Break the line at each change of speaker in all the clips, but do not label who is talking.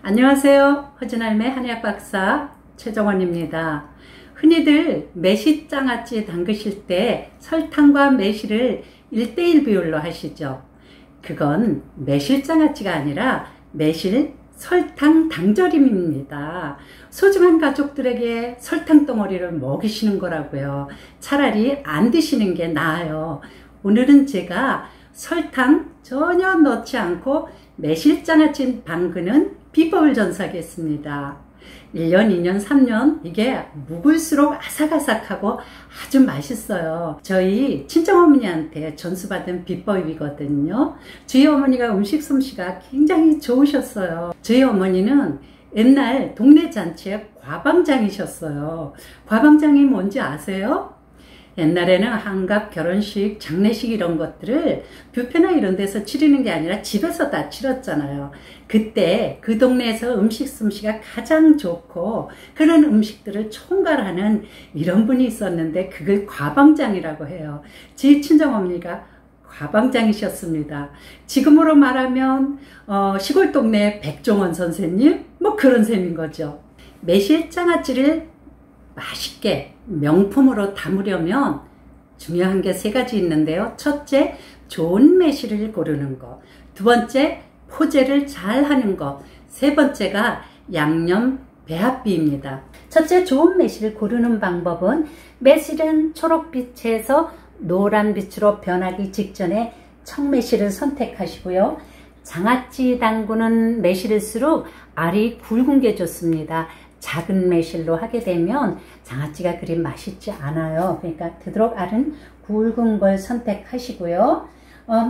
안녕하세요. 허진할매 한의학 박사 최정원입니다. 흔히들 매실장아찌 담그실 때 설탕과 매실을 1:1 비율로 하시죠. 그건 매실장아찌가 아니라 매실 설탕 당절임입니다. 소중한 가족들에게 설탕 덩어리를 먹이시는 거라고요. 차라리 안 드시는 게 나아요. 오늘은 제가 설탕 전혀 넣지 않고 매실장아찌 담그는 비법을 전수하겠습니다. 1년, 2년, 3년 이게 묵을수록 아삭아삭하고 아주 맛있어요. 저희 친정어머니한테 전수받은 비법이거든요. 저희 어머니가 음식 솜씨가 굉장히 좋으셨어요. 저희 어머니는 옛날 동네 잔치에 과방장이셨어요. 과방장이 뭔지 아세요? 옛날에는 환갑, 결혼식, 장례식 이런 것들을 뷔페나 이런 데서 치르는 게 아니라 집에서 다 치렀잖아요. 그때 그 동네에서 음식 솜씨가 가장 좋고 그런 음식들을 총괄하는 이런 분이 있었는데 그걸 과방장이라고 해요. 제 친정어머니가 과방장이셨습니다. 지금으로 말하면 시골 동네 백종원 선생님 뭐 그런 셈인 거죠. 매실장아찌를 맛있게 명품으로 담으려면 중요한 게 3가지 있는데요. 첫째, 좋은 매실을 고르는 것. 두 번째, 포제를 잘 하는 것. 세 번째가 양념 배합비입니다. 첫째, 좋은 매실을 고르는 방법은 매실은 초록빛에서 노란빛으로 변하기 직전에 청매실을 선택하시고요. 장아찌 담그는 매실일수록 알이 굵은 게 좋습니다. 작은 매실로 하게 되면 장아찌가 그리 맛있지 않아요. 그러니까 되도록 알은 굵은 걸 선택하시고요.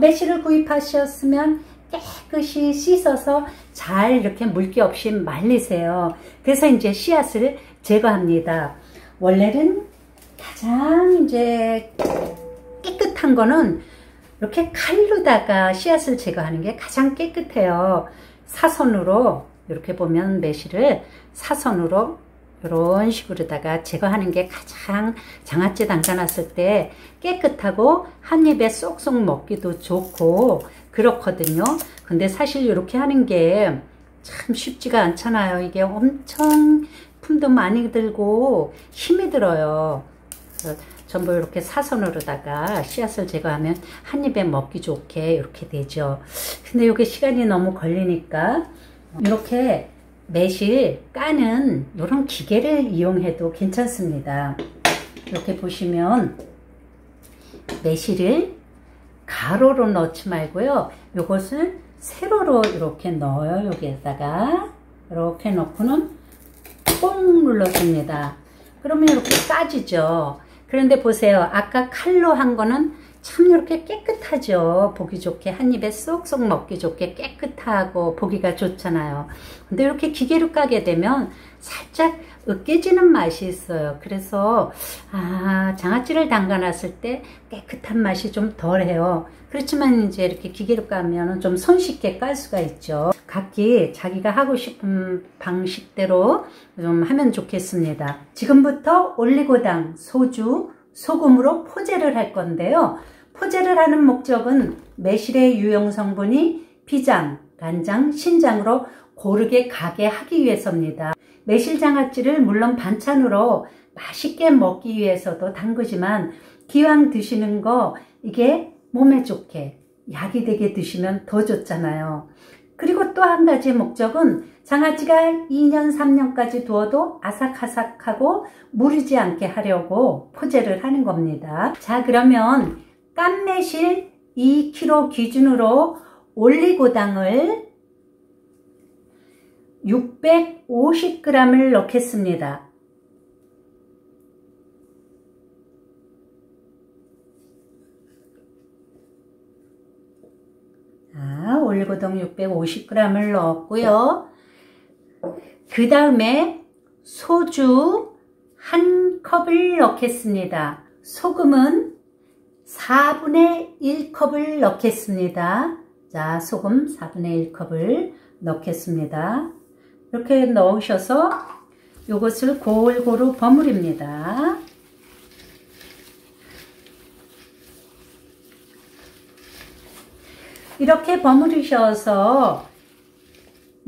매실을 구입하셨으면 깨끗이 씻어서 잘 이렇게 물기 없이 말리세요. 그래서 이제 씨앗을 제거합니다. 원래는 가장 이제 깨끗한 거는 이렇게 칼로다가 씨앗을 제거하는 게 가장 깨끗해요. 사선으로 이렇게 보면 매실을 사선으로 이런 식으로다가 제거하는 게 가장 장아찌 담가놨을 때 깨끗하고 한 입에 쏙쏙 먹기도 좋고 그렇거든요. 근데 사실 이렇게 하는 게 참 쉽지가 않잖아요. 이게 엄청 품도 많이 들고 힘이 들어요. 전부 이렇게 사선으로다가 씨앗을 제거하면 한 입에 먹기 좋게 이렇게 되죠. 근데 이게 시간이 너무 걸리니까 이렇게 매실 까는 이런 기계를 이용해도 괜찮습니다. 이렇게 보시면 매실을 가로로 넣지 말고요. 이것을 세로로 이렇게 넣어요. 여기에다가 이렇게 넣고는 뽕 눌러줍니다. 그러면 이렇게 까지죠. 그런데 보세요. 아까 칼로 한 거는 참 이렇게 깨끗하죠. 보기 좋게 한 입에 쏙쏙 먹기 좋게 깨끗하고 보기가 좋잖아요. 근데 이렇게 기계로 까게 되면 살짝 으깨지는 맛이 있어요. 그래서 장아찌를 담가놨을 때 깨끗한 맛이 좀 덜해요. 그렇지만 이제 이렇게 기계로 까면 좀 손쉽게 깔 수가 있죠. 각기 자기가 하고 싶은 방식대로 좀 하면 좋겠습니다. 지금부터 올리고당, 소주, 소금으로 포제를 할 건데요. 포제를 하는 목적은 매실의 유용 성분이 피장, 간장, 신장으로 고르게 가게 하기 위해서입니다. 매실장아찌를 물론 반찬으로 맛있게 먹기 위해서도 담그지만 기왕 드시는 거 이게 몸에 좋게 약이 되게 드시면 더 좋잖아요. 그리고 또 한 가지 목적은 장아찌가 2년, 3년까지 두어도 아삭아삭하고 무르지 않게 하려고 포제를 하는 겁니다. 자, 그러면 깐 매실 2kg 기준으로 올리고당을 650g을 넣겠습니다. 자, 올리고당 650g을 넣었고요. 그 다음에 소주 1컵을 넣겠습니다. 소금은 4분의 1컵을 넣겠습니다. 자, 소금 4분의 1컵을 넣겠습니다. 이렇게 넣으셔서 이것을 골고루 버무립니다. 이렇게 버무리셔서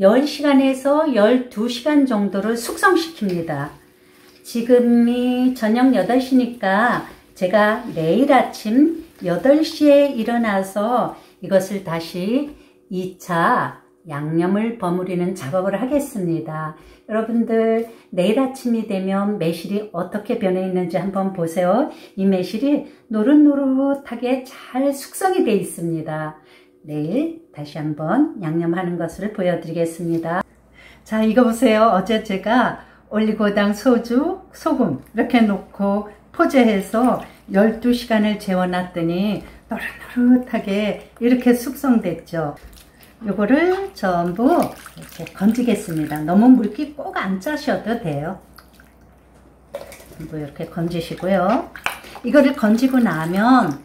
10시간에서 12시간 정도를 숙성시킵니다. 지금이 저녁 8시니까 제가 내일 아침 8시에 일어나서 이것을 다시 2차 양념을 버무리는 작업을 하겠습니다. 여러분들 내일 아침이 되면 매실이 어떻게 변해 있는지 한번 보세요. 이 매실이 노릇노릇하게 잘 숙성이 되어 있습니다. 내일 다시 한번 양념하는 것을 보여드리겠습니다. 자, 이거 보세요. 어제 제가 올리고당, 소주, 소금 이렇게 놓고 포즈해서 12시간을 재워놨더니 노릇노릇하게 이렇게 숙성됐죠. 요거를 전부 이렇게 건지겠습니다. 너무 물기 꼭 안 짜셔도 돼요. 전부 이렇게 건지시고요. 이거를 건지고 나면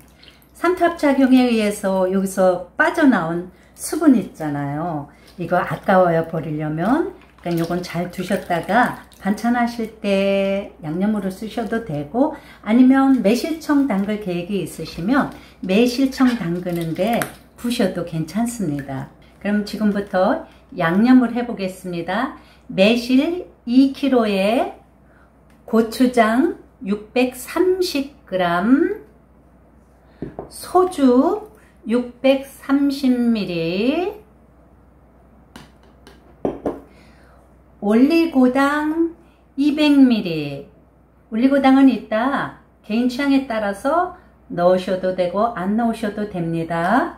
삼투압작용에 의해서 여기서 빠져나온 수분 있잖아요. 이거 아까워요, 버리려면. 그러니까 요건 잘 두셨다가 반찬하실 때 양념으로 쓰셔도 되고, 아니면 매실청 담글 계획이 있으시면 매실청 담그는데 부셔도 괜찮습니다. 그럼 지금부터 양념을 해 보겠습니다. 매실 2kg에 고추장 630g, 소주 630ml, 올리고당 200ml. 올리고당은 이따 개인 취향에 따라서 넣으셔도 되고 안 넣으셔도 됩니다.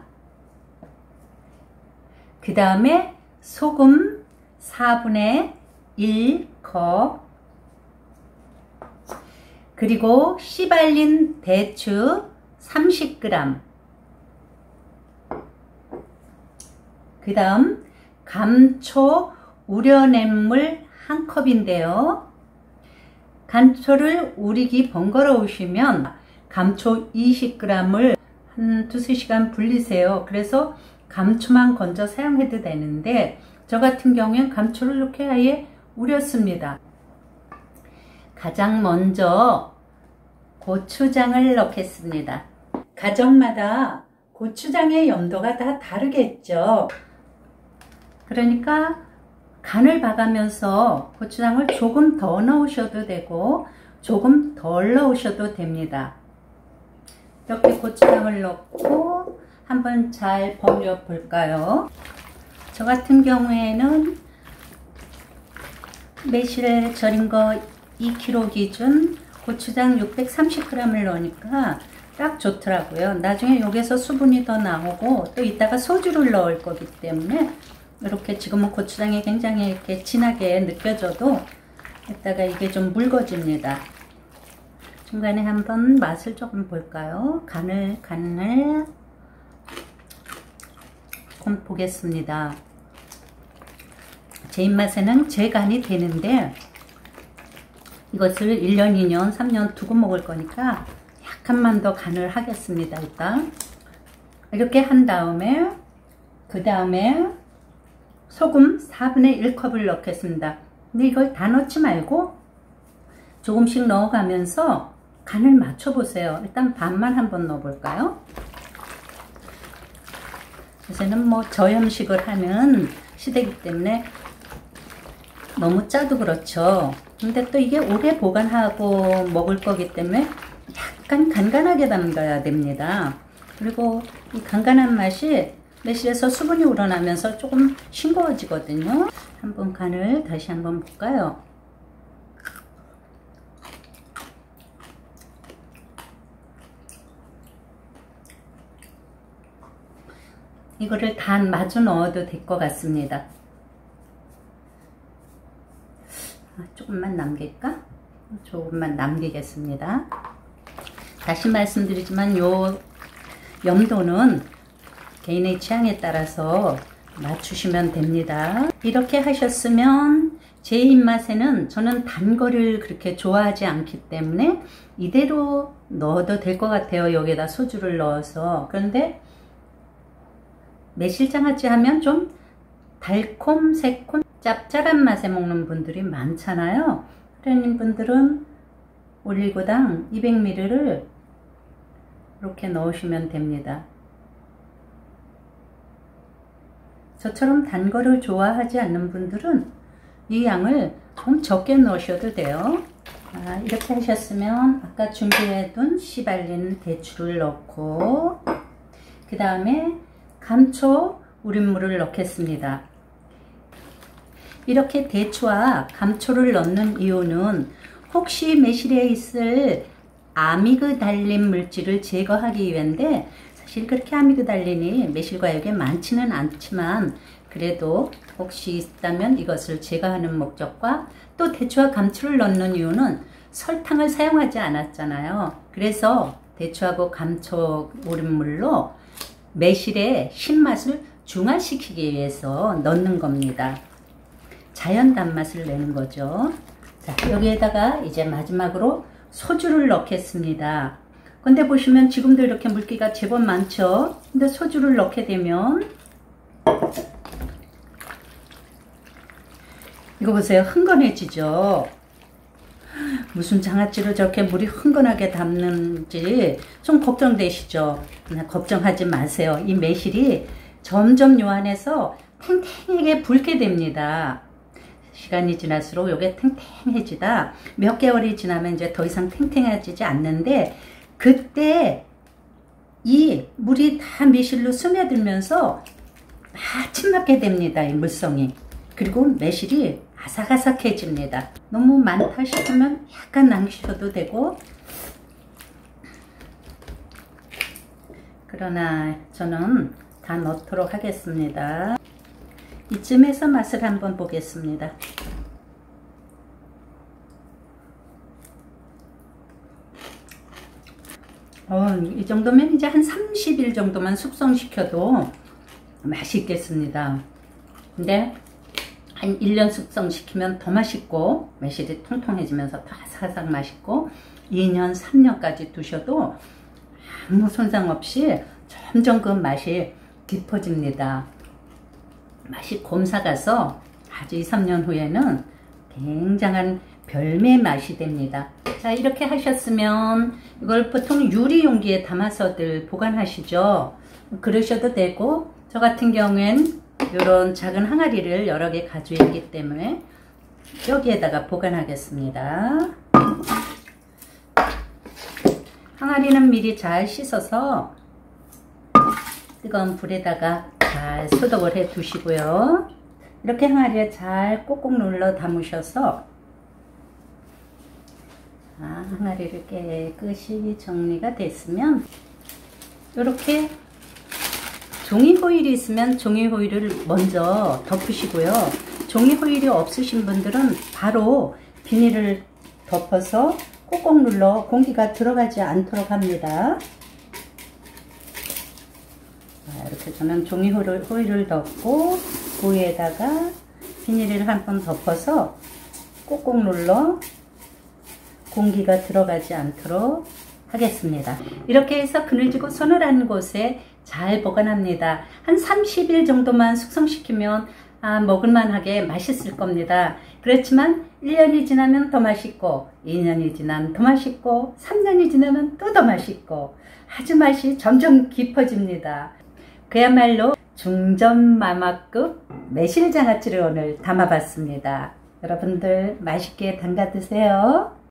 그 다음에 소금 4분의 1컵, 그리고 씨발린 대추 30g, 그 다음 감초 우려낸 물 1컵인데요. 감초를 우리기 번거로우시면 감초 20g을 한 2~3시간 불리세요. 그래서 감초만 건져 사용해도 되는데 저 같은 경우엔 감초를 이렇게 아예 우렸습니다. 가장 먼저 고추장을 넣겠습니다. 가정마다 고추장의 염도가 다 다르겠죠. 그러니까 간을 봐가면서 고추장을 조금 더 넣으셔도 되고 조금 덜 넣으셔도 됩니다. 이렇게 고추장을 넣고 한번 잘 버무려 볼까요? 저 같은 경우에는 매실 절인 거 2kg 기준 고추장 630g을 넣으니까 딱 좋더라고요. 나중에 여기서 수분이 더 나오고 또 이따가 소주를 넣을 거기 때문에 이렇게 지금은 고추장이 굉장히 이렇게 진하게 느껴져도 이따가 이게 좀 묽어집니다. 중간에 한번 맛을 조금 볼까요? 간을 조금 보겠습니다. 제 입맛에는 제 간이 되는데 이것을 1년, 2년, 3년 두고 먹을 거니까 약간만 더 간을 하겠습니다. 일단 이렇게 한 다음에 그 다음에 소금 4분의 1컵을 넣겠습니다. 근데 이걸 다 넣지 말고 조금씩 넣어가면서 간을 맞춰보세요. 일단 반만 한번 넣어볼까요? 요새는 뭐 저염식을 하는 시대이기 때문에 너무 짜도 그렇죠. 근데 또 이게 오래 보관하고 먹을 거기 때문에 약간 간간하게 담가야 됩니다. 그리고 이 간간한 맛이 매실에서 수분이 우러나면서 조금 싱거워지거든요. 한번 간을 다시 한번 볼까요? 이거를 단 마주 넣어도 될 것 같습니다. 조금만 남길까? 조금만 남기겠습니다. 다시 말씀드리지만 요 염도는 개인의 취향에 따라서 맞추시면 됩니다. 이렇게 하셨으면 제 입맛에는 저는 단 거를 그렇게 좋아하지 않기 때문에 이대로 넣어도 될 것 같아요. 여기다 소주를 넣어서. 그런데 매실장아찌 하면 좀 달콤, 새콤, 짭짤한 맛에 먹는 분들이 많잖아요. 그런 분들은 올리고당 200ml를 이렇게 넣으시면 됩니다. 저처럼 단 거를 좋아하지 않는 분들은 이 양을 좀 적게 넣으셔도 돼요. 이렇게 하셨으면 아까 준비해둔 씨 발린 대추를 넣고 그 다음에 감초 우린물을 넣겠습니다. 이렇게 대추와 감초를 넣는 이유는 혹시 매실에 있을 아미그달린 물질을 제거하기 위한데, 사실 그렇게 아미그달린이 매실과육에 많지는 않지만 그래도 혹시 있다면 이것을 제거하는 목적과, 또 대추와 감초를 넣는 이유는 설탕을 사용하지 않았잖아요. 그래서 대추하고 감초 우린물로 매실의 신맛을 중화시키기 위해서 넣는 겁니다. 자연 단맛을 내는 거죠. 자, 여기에다가 이제 마지막으로 소주를 넣겠습니다. 근데 보시면 지금도 이렇게 물기가 제법 많죠. 근데 소주를 넣게 되면 이거 보세요. 흥건해지죠. 무슨 장아찌로 저렇게 물이 흥건하게 담는지 좀 걱정되시죠? 걱정하지 마세요. 이 매실이 점점 요 안에서 탱탱하게 붉게 됩니다. 시간이 지날수록 이게 탱탱해지다 몇 개월이 지나면 이제 더 이상 탱탱해지지 않는데, 그때 이 물이 다 매실로 스며들면서 다 침맞게 됩니다. 이 물성이. 그리고 매실이 아삭아삭해집니다. 너무 많다 싶으면 약간 남기셔도 되고, 그러나 저는 다 넣도록 하겠습니다. 이쯤에서 맛을 한번 보겠습니다. 이 정도면 이제 한 30일 정도만 숙성시켜도 맛있겠습니다. 근데 한 1년 숙성시키면 더 맛있고, 매실이 통통해지면서 더 아삭아삭 맛있고, 2년, 3년까지 두셔도 아무 손상 없이 점점 그 맛이 깊어집니다. 맛이 곰삭아서 아주 2, 3년 후에는 굉장한 별미 맛이 됩니다. 자, 이렇게 하셨으면 이걸 보통 유리 용기에 담아서들 보관하시죠. 그러셔도 되고, 저 같은 경우엔 이런 작은 항아리를 여러 개 가지고 있기 때문에 여기에다가 보관하겠습니다. 항아리는 미리 잘 씻어서 뜨거운 불에다가 잘 소독을 해 두시고요. 이렇게 항아리에 잘 꼭꼭 눌러 담으셔서 항아리를 깨끗이 정리가 됐으면, 이렇게 종이 호일이 있으면 종이 호일을 먼저 덮으시고요. 종이 호일이 없으신 분들은 바로 비닐을 덮어서 꼭꼭 눌러 공기가 들어가지 않도록 합니다. 이렇게 저는 종이 호일을 덮고 그 위에다가 비닐을 한번 덮어서 꼭꼭 눌러 공기가 들어가지 않도록 하겠습니다. 이렇게 해서 그늘지고 서늘한 곳에 잘 보관합니다. 한 30일 정도만 숙성시키면 먹을만하게 맛있을 겁니다. 그렇지만 1년이 지나면 더 맛있고, 2년이 지나면 더 맛있고, 3년이 지나면 또 더 맛있고, 아주 맛이 점점 깊어집니다. 그야말로 중전마마급 매실장아찌를 오늘 담아봤습니다. 여러분들 맛있게 담가 드세요.